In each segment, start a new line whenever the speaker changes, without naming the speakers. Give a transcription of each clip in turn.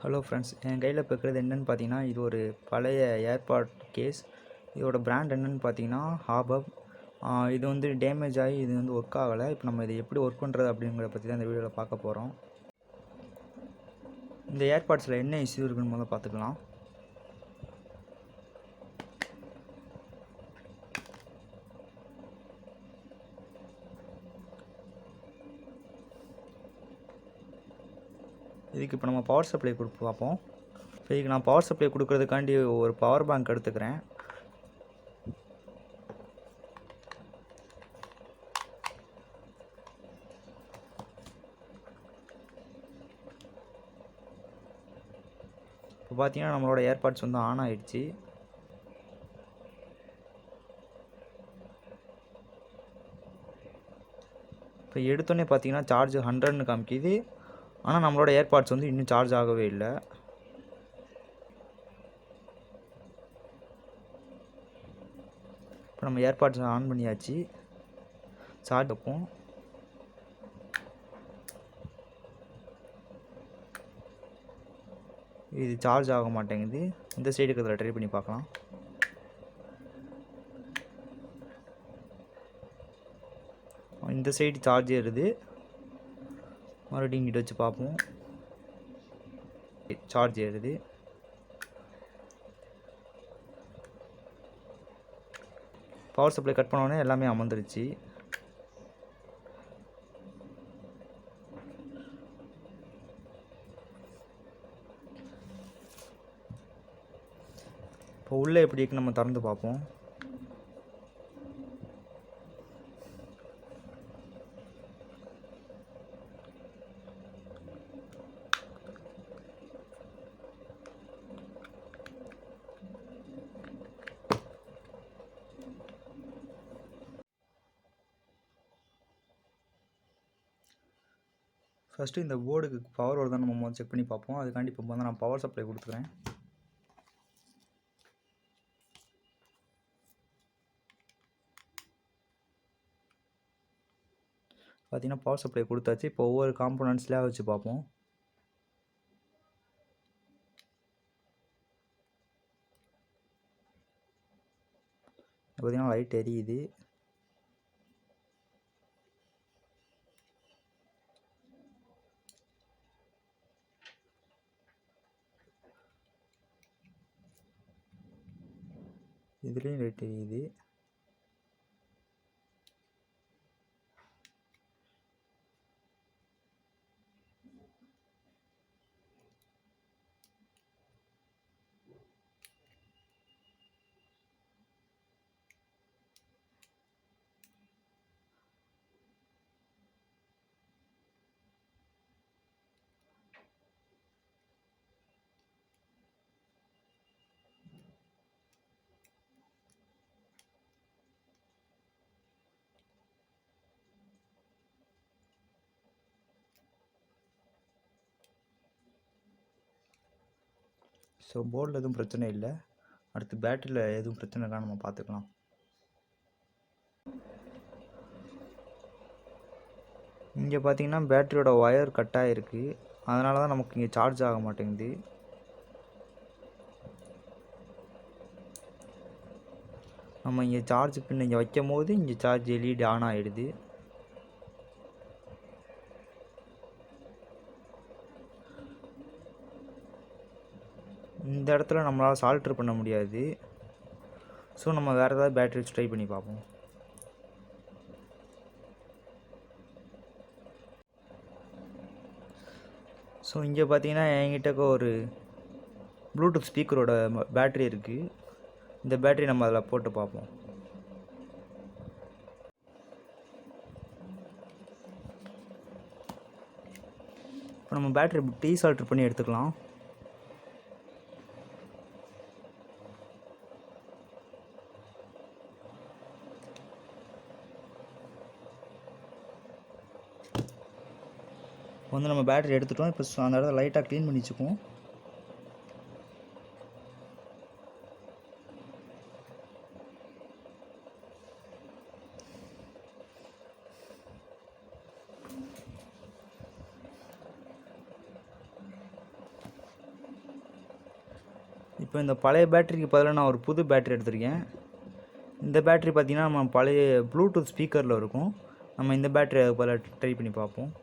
Hello friends, என் கையில் இப்போ இருக்கிறது என்னென்னு பார்த்தீங்கன்னா, இது ஒரு பழைய ஏர்பாட் கேஸ். இதோட பிராண்ட் என்னென்னு பார்த்தீங்கன்னா ஹாபப். இது வந்து டேமேஜ் ஆகி இது வந்து ஒர்க் ஆகலை. இப்போ நம்ம இதை எப்படி ஒர்க் பண்ணுறது அப்படிங்கிறத பற்றி தான் இந்த வீடியோவில் பார்க்க போகிறோம். இந்த ஏர்பாட்ஸில் என்ன இஷ்யூ இருக்குன்னு முதல்ல பார்த்துக்கலாம். இதுக்கு இப்போ நம்ம பவர் சப்ளை கொடுத்து பார்ப்போம். இப்போ இதுக்கு நான் பவர் சப்ளை கொடுக்கறதுக்காண்டி ஒரு பவர் பேங்க் எடுத்துக்கிறேன். இப்போ பார்த்தீங்கன்னா நம்மளோட ஏர்பாட்ஸ் வந்து ஆன் ஆகிடுச்சு. இப்போ எடுத்தோடனே பார்த்தீங்கன்னா சார்ஜ் 100ன்னு காமிக்குது. ஆனால் நம்மளோட ஏர்பாட்ஸ் வந்து இன்னும் சார்ஜ் ஆகவே இல்லை. இப்போ நம்ம ஏர்பாட்ஸ் ஆன் பண்ணியாச்சு. சார்ஜ் வைப்போம். இது சார்ஜ் ஆக மாட்டேங்குது. இந்த சைடுக்கு இதில் ட்ரை பண்ணி பார்க்கலாம். இந்த சைடு சார்ஜ் ஏறுது. மறுபடியும் இங்கிட்ட வச்சு பார்ப்போம். சார்ஜ் ஏறுது. பவர் சப்ளை கட் பண்ணோடனே எல்லாமே அமர்ந்துருச்சு. இப்போ உள்ளே எப்படி இருக்குன்னு நம்ம திறந்து பார்ப்போம். ஃபஸ்ட்டு இந்த போர்டுக்கு பவர் வருதான்னு நம்ம முதல்ல செக் பண்ணி பார்ப்போம். அதுக்காண்டி இப்போ வந்து நான் பவர் சப்ளை கொடுத்துக்கிறேன். பார்த்தீங்கன்னா பவர் சப்ளை கொடுத்தாச்சு. இப்போ ஒவ்வொரு காம்போனன்ட்ஸ்லாம் வச்சு பார்ப்போம். பார்த்தீங்கன்னா லைட் எரியுது. இதுலேயும் லைட் எரியுது. ஸோ போர்டில் எதுவும் பிரச்சனை இல்லை. அடுத்து பேட்டரியில் எதுவும் பிரச்சனை இருக்கான்னு நம்ம பார்த்துக்கலாம். இங்கே பார்த்தீங்கன்னா பேட்டரியோட ஒயர் கட் ஆகிருக்கு. அதனால தான் நமக்கு இங்கே சார்ஜ் ஆக மாட்டேங்குது. நம்ம இங்கே சார்ஜ் பின் இங்கே வைக்கும் போது இங்கே சார்ஜ் எல்இடி ஆன் ஆகிடுது. இந்த இடத்துல நம்மளால் சால்ட்ரு பண்ண முடியாது. ஸோ நம்ம வேறு ஏதாவது பேட்டரி வச்சு ட்ரை பண்ணி பார்ப்போம். ஸோ இங்கே பார்த்தீங்கன்னா என்கிட்ட ஒரு ப்ளூடூத் ஸ்பீக்கரோட பேட்டரி இருக்குது. இந்த பேட்டரி நம்ம அதில் போட்டு பார்ப்போம். இப்போ நம்ம பேட்டரி டீசால்ட்ரு பண்ணி எடுத்துக்கலாம். வந்து நம்ம பேட்டரி எடுத்துட்டோம். இப்போ அந்த இடத்துல லைட்டாக க்ளீன் பண்ணி வச்சுக்குவோம். இப்போ இந்த பழைய பேட்டரிக்கு பதிலாக நான் ஒரு புது பேட்டரி எடுத்திருக்கேன். இந்த பேட்டரி பார்த்திங்கன்னா நம்ம பழைய ப்ளூடூத் ஸ்பீக்கரில் இருக்கும். நம்ம இந்த பேட்டரி அதுக்கு பதிலாக ட்ரை பண்ணி பார்ப்போம்.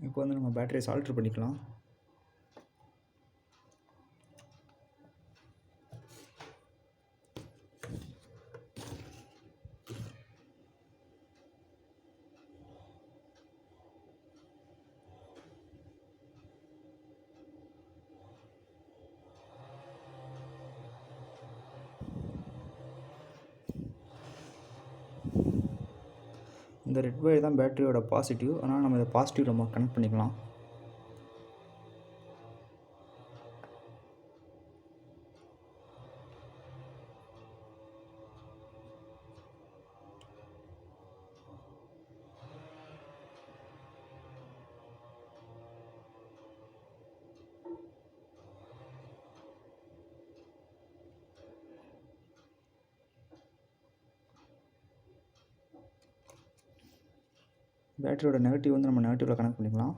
இப்போ வந்து நம்ம பேட்டரியை சால்ட்ரு பண்ணிக்கலாம். இந்த ரெட் ஒயர் தான் பேட்டரியோட பாசிட்டிவ். அதனால் நம்ம இதை பாசிட்டிவ் நம்ம கனெக்ட் பண்ணிக்கலாம். பேட்டரியோட நெகட்டிவ் வந்து நம்ம நெகட்டிவில் கனெக்ட் பண்ணிக்கலாம்.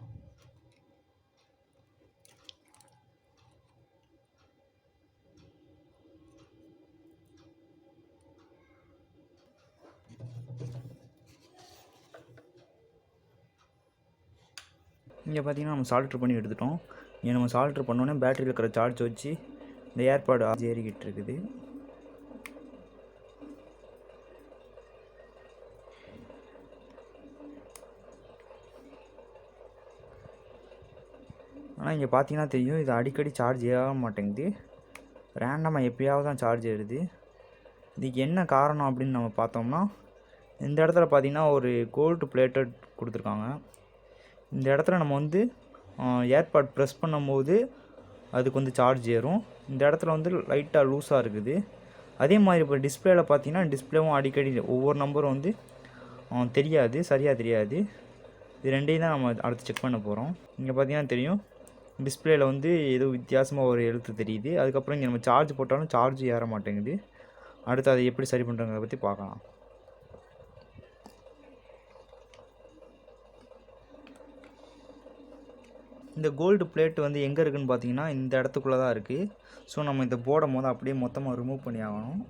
இங்கே பார்த்தீங்கன்னா நம்ம சால்ட்ரு பண்ணி எடுத்துட்டோம். இங்கே நம்ம சால்ட்ரு பண்ணோன்னே பேட்டரியில் இருக்கிற சார்ஜ் வச்சு இந்த ஏர்பாடு ஏறிக்கிட்டு இருக்குது. ஆனால் இங்கே பார்த்தீங்கன்னா தெரியும், இது அடிக்கடி சார்ஜ் ஏற மாட்டேங்குது. ரேண்டமாக எப்பயாவது தான் சார்ஜ் ஏறுது. இதுக்கு என்ன காரணம் அப்படின்னு நம்ம பார்த்தோம்னா, இந்த இடத்துல பார்த்தீங்கன்னா ஒரு கோல்டு பிளேட்டட் கொடுத்துருக்காங்க. இந்த இடத்துல நம்ம வந்து ஏர்பாட் ப்ரெஸ் பண்ணும்போது அதுக்கு வந்து சார்ஜ் ஏறும். இந்த இடத்துல வந்து லைட்டாக லூஸாக இருக்குது. அதே மாதிரி இப்போ டிஸ்பிளேயில் பார்த்தீங்கன்னா டிஸ்பிளேவும் அடிக்கடி ஒவ்வொரு நம்பரும் வந்து தெரியாது, சரியாக தெரியாது. இது ரெண்டையும் தான் நம்ம அடுத்து செக் பண்ண போகிறோம். இங்கே பார்த்தீங்கன்னா தெரியும், டிஸ்பிளேயில் வந்து ஏதோ வித்தியாசமாக ஒரு எழுத்து தெரியுது. அதுக்கப்புறம் இங்கே நம்ம சார்ஜ் போட்டாலும் சார்ஜ் ஏற மாட்டேங்குது. அடுத்து அதை எப்படி சரி பண்ணுறங்கிறத பற்றி பார்க்கலாம். இந்த கோல்டு பிளேட் வந்து எங்கே இருக்குதுன்னு பார்த்தீங்கன்னா இந்த இடத்துக்குள்ளே தான் இருக்குது. ஸோ நம்ம இதை போடும் போது அப்படியே மொத்தமாக ரிமூவ் பண்ணி ஆகணும்.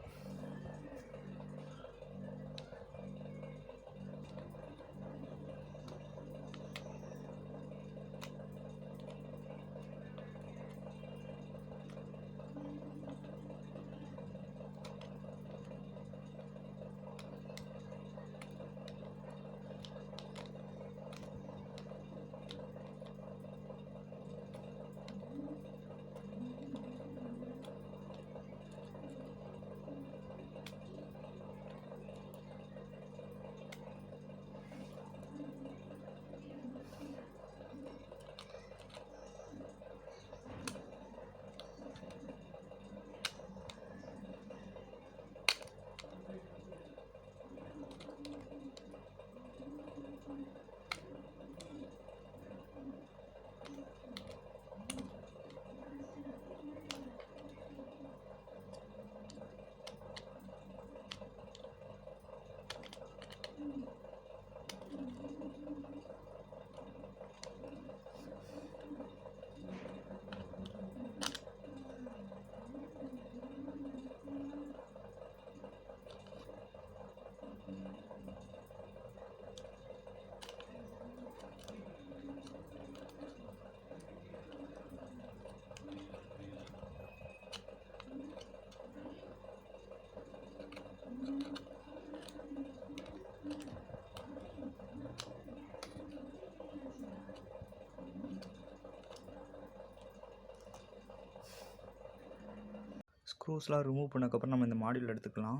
ஸ்க்ரூஸ்லாம் ரிமூவ் பண்ணக்கப்புறம் நம்ம இந்த மாடியூல் எடுத்துக்கலாம்.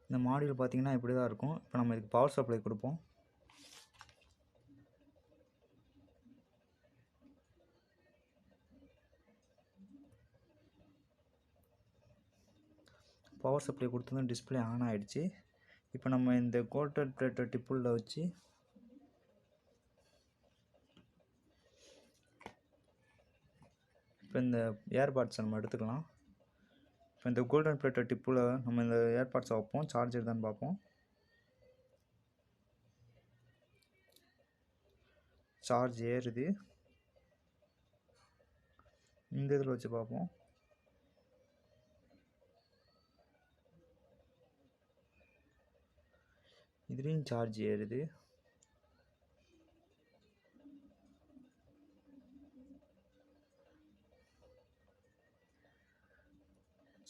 இந்த மாடியூல் பார்த்திங்கன்னா இப்படி தான் இருக்கும். இப்போ நம்ம இதுக்கு பவர் சப்ளை கொடுப்போம். பவர் சப்ளை கொடுத்ததும் டிஸ்பிளே ஆன் ஆகிடுச்சு. இப்போ நம்ம இந்த கோல்டன் பிளேட்டட் டிப்புள்ள வச்சு இப்போ இந்த ஏர்பாட்ஸை நம்ம எடுத்துக்கலாம். இப்போ இந்த கோல்டன் பிளேட்டட் டிப்பில் நம்ம இந்த ஏர்பாட்ஸை வைப்போம், சார்ஜ் தான் பார்ப்போம். சார்ஜ் ஏறுது. இந்த இதில் வச்சு பார்ப்போம். இதுலேயும் சார்ஜ் ஏறுது.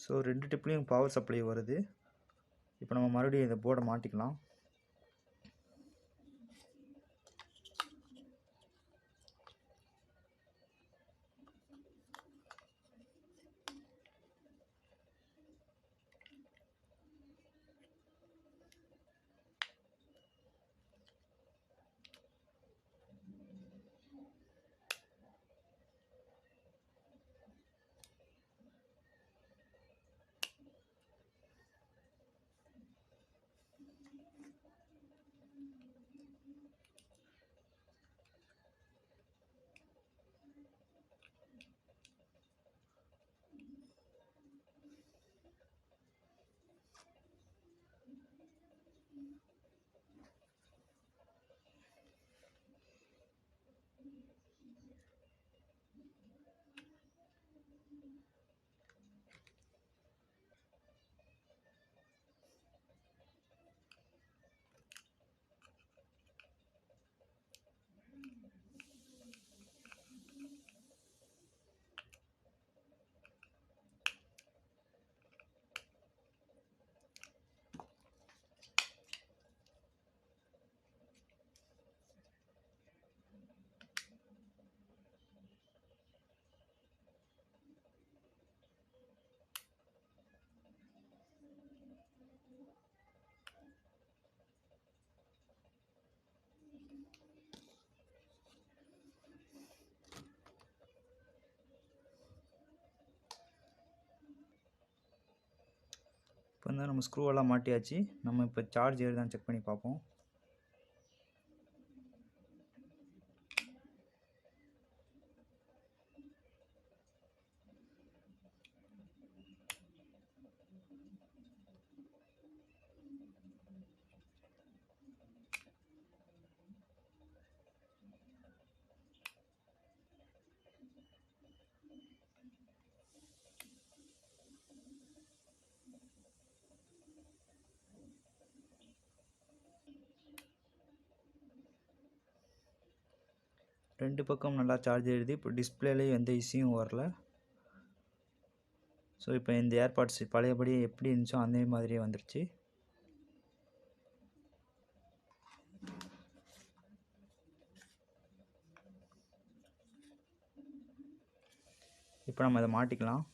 ஸோ 2 டிப்லேயும் பவர் சப்ளை வருது. இப்போ நம்ம மறுபடியும் இந்த போர்டை மாட்டிக்கலாம். இப்போ வந்து நம்ம ஸ்க்ரூவெல்லாம் மாட்டியாச்சு. நம்ம இப்போ சார்ஜ் ஏறுதான்னு செக் பண்ணி பார்ப்போம். ரெண்டு பக்கம் நல்லா சார்ஜ் ஏறுது. இப்போ டிஸ்பிளேலேயும் எந்த இஷ்யூவும் வரல. ஸோ இப்போ இந்த ஏர்பாட்ஸ் பழையபடி எப்படி இருந்துச்சோ அதே மாதிரியே வந்துருச்சு. இப்போ நம்ம அதை மாட்டிக்கலாம்.